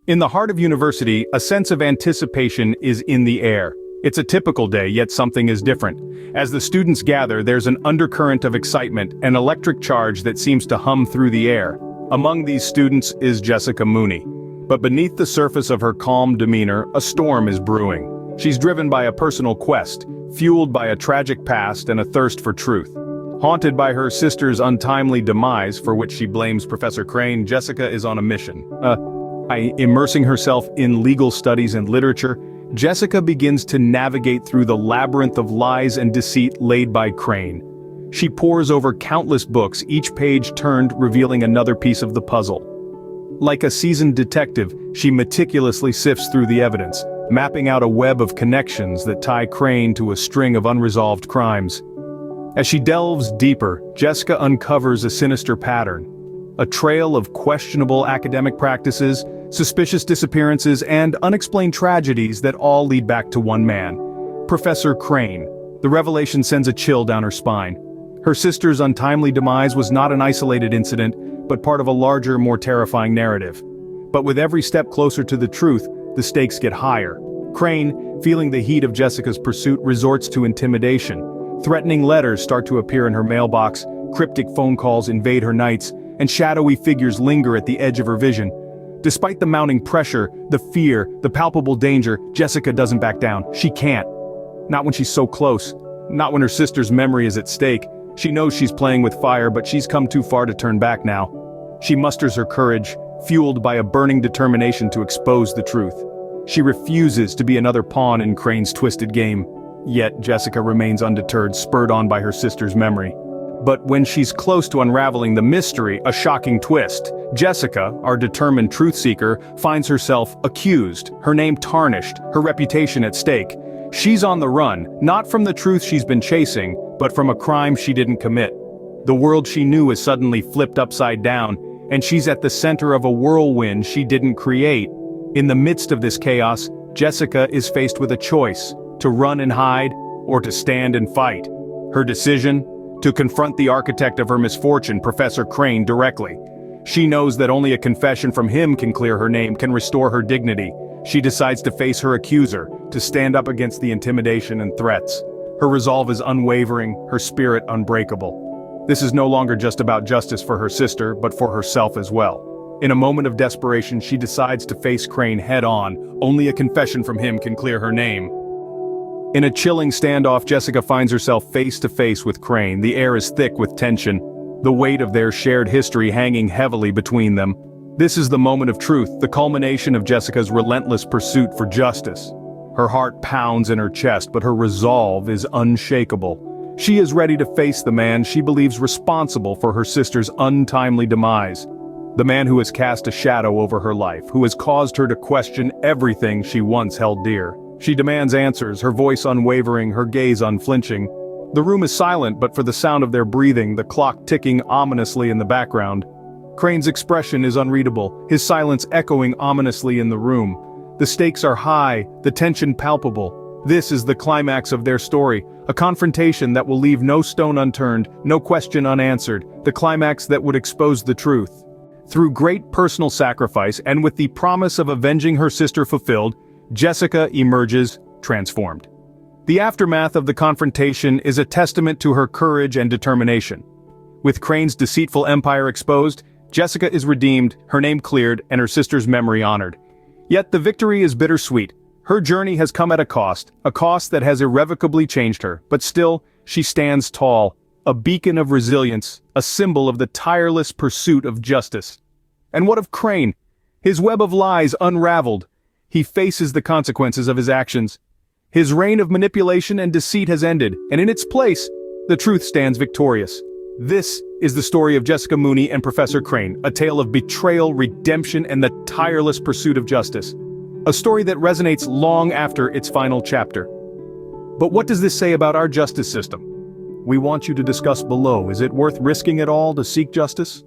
In the heart of university, a sense of anticipation is in the air. It's a typical day, yet something is different. As the students gather, there's an undercurrent of excitement, an electric charge that seems to hum through the air. Among these students is Jessica Mooney. But beneath the surface of her calm demeanor, a storm is brewing. She's driven by a personal quest, fueled by a tragic past and a thirst for truth. Haunted by her sister's untimely demise, for which she blames Professor Crane, Jessica is on a mission. Immersing herself in legal studies and literature, Jessica begins to navigate through the labyrinth of lies and deceit laid by Crane. She pores over countless books, each page turned revealing another piece of the puzzle. Like a seasoned detective, she meticulously sifts through the evidence, mapping out a web of connections that tie Crane to a string of unresolved crimes. As she delves deeper, Jessica uncovers a sinister pattern. A trail of questionable academic practices, suspicious disappearances, and unexplained tragedies that all lead back to one man, Professor Crane. The revelation sends a chill down her spine. Her sister's untimely demise was not an isolated incident, but part of a larger, more terrifying narrative. But with every step closer to the truth, the stakes get higher. Crane, feeling the heat of Jessica's pursuit, resorts to intimidation. Threatening letters start to appear in her mailbox, cryptic phone calls invade her nights, and shadowy figures linger at the edge of her vision. Despite the mounting pressure, the fear, the palpable danger, Jessica doesn't back down. She can't. Not when she's so close. Not when her sister's memory is at stake. She knows she's playing with fire, but she's come too far to turn back now. She musters her courage, fueled by a burning determination to expose the truth. She refuses to be another pawn in Crane's twisted game. Yet Jessica remains undeterred, spurred on by her sister's memory. But when she's close to unraveling the mystery, a shocking twist. Jessica, our determined truth seeker, finds herself accused, her name tarnished, her reputation at stake. She's on the run, not from the truth she's been chasing, but from a crime she didn't commit. The world she knew is suddenly flipped upside down, and she's at the center of a whirlwind she didn't create. In the midst of this chaos, Jessica is faced with a choice: to run and hide, or to stand and fight. Her decision? To confront the architect of her misfortune, Professor Crane, directly. She knows that only a confession from him can clear her name, can restore her dignity. She decides to face her accuser, to stand up against the intimidation and threats. Her resolve is unwavering, her spirit unbreakable. This is no longer just about justice for her sister, but for herself as well. In a moment of desperation, she decides to face Crane head-on. Only a confession from him can clear her name. In a chilling standoff, Jessica finds herself face-to-face with Crane. The air is thick with tension, the weight of their shared history hanging heavily between them. This is the moment of truth, the culmination of Jessica's relentless pursuit for justice. Her heart pounds in her chest, but her resolve is unshakable. She is ready to face the man she believes responsible for her sister's untimely demise. The man who has cast a shadow over her life, who has caused her to question everything she once held dear. She demands answers, her voice unwavering, her gaze unflinching. The room is silent but for the sound of their breathing, the clock ticking ominously in the background. Crane's expression is unreadable, his silence echoing ominously in the room. The stakes are high, the tension palpable. This is the climax of their story, a confrontation that will leave no stone unturned, no question unanswered, the climax that would expose the truth. Through great personal sacrifice and with the promise of avenging her sister fulfilled, Jessica emerges transformed. The aftermath of the confrontation is a testament to her courage and determination. With Crane's deceitful empire exposed, Jessica is redeemed, her name cleared, and her sister's memory honored. Yet the victory is bittersweet. Her journey has come at a cost that has irrevocably changed her, but still, she stands tall, a beacon of resilience, a symbol of the tireless pursuit of justice. And what of Crane? His web of lies unraveled. He faces the consequences of his actions. His reign of manipulation and deceit has ended, and in its place, the truth stands victorious. This is the story of Jessica Mooney and Professor Crane, a tale of betrayal, redemption, and the tireless pursuit of justice. A story that resonates long after its final chapter. But what does this say about our justice system? We want you to discuss below. Is it worth risking it all to seek justice?